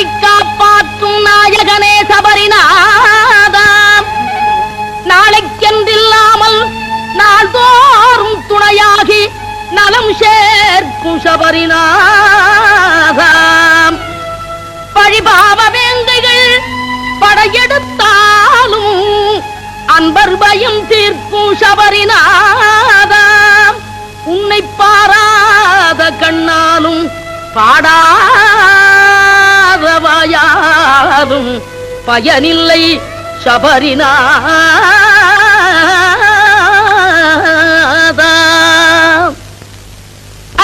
நாளை காப்பாற்றும் நாயகனே சபரிநாதாம். நாளைக்கென்றில்லாமல் நாள்தோறும் துணையாகி நலம் சேர்க்கும் சபரிநாதாம். பழிபாவ வேங்கைகள் படையெடுத்தாலும் அன்பர் பயம் தீர்க்கும் சபரிநாதாம். உன்னை பாராத கண்ணாலும் பாடாத வாயாலும் பயனில்லை சபரிநாதா.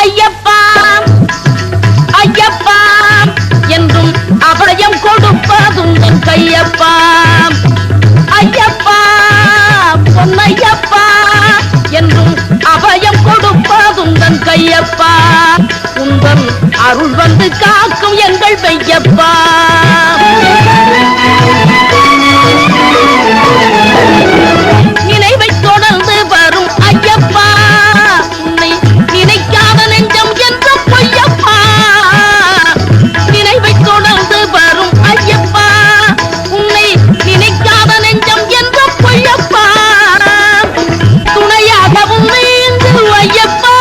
ஐயப்பா ஐயப்பா என்றும் அபயம் கொடுப்பதும் என் கையப்பா. ஐயப்பா பொன்னையப்பா என்றும் அபயம் கொடுப்பதும் என் கையப்பா. உந்தன் அருள் வந்து காக்கும் எங்கள் மெய்யப்பா. நினைவை தொடர்ந்து வரும் ஐயப்பா, உன்னை நினைக்காத நெஞ்சம் என்ற பொய்யப்பா. நினைவை தொடர்ந்து வரும் ஐயப்பா, உன்னை நினைக்காத நெஞ்சம் என்ற பொய்யப்பா. துணையாக உன்னை இன்று ஐயப்பா,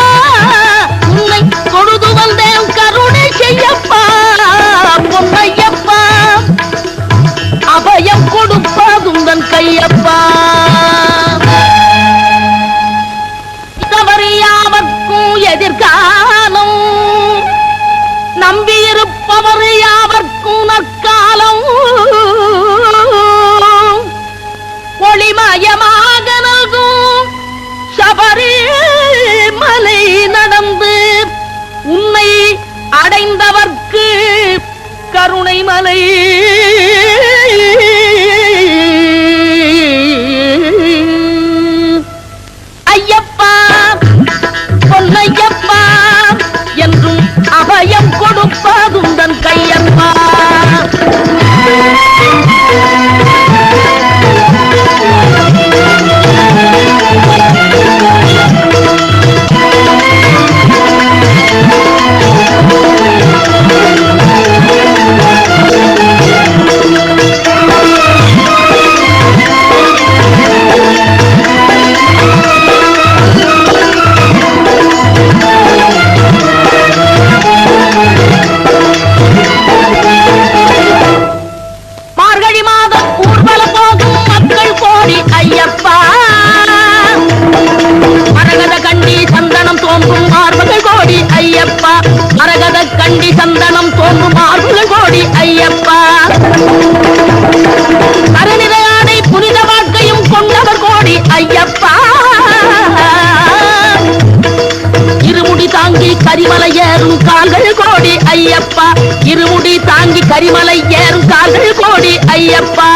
உன்னை தொழுது வந்தேன் கருணை செய்யப்பா. பொன்னையப்பா அபயம் கொடுப்பதும் தன் கையப்பா. யாவர்க்கும் எதிர்காலம் நம்பியிருப்பவர் யாவர்க்கும் நற்காலம். ஒளிமயமாக நல்கும் சபரிமலை நடந்து உன்னை அடைந்தவர்க்கு கருணை மலை. ஐயப்பா பொன்னையப்பா என்றும் அபயம் கொடுப்பதும் தன் கையப்பா. மரகத கண்டி சந்தனம் தோன்றும் மார்புகள் கோடி ஐயப்பா. கருநிறையாடை புனித வாழ்க்கையும் கொண்டவர் கோடி ஐயப்பா. இருமுடி தாங்கி கரிமலை ஏறும் கால்கள் கோடி ஐயப்பா. இருமுடி தாங்கி கரிமலை ஏறும் கால்கள் கோடி ஐயப்பா.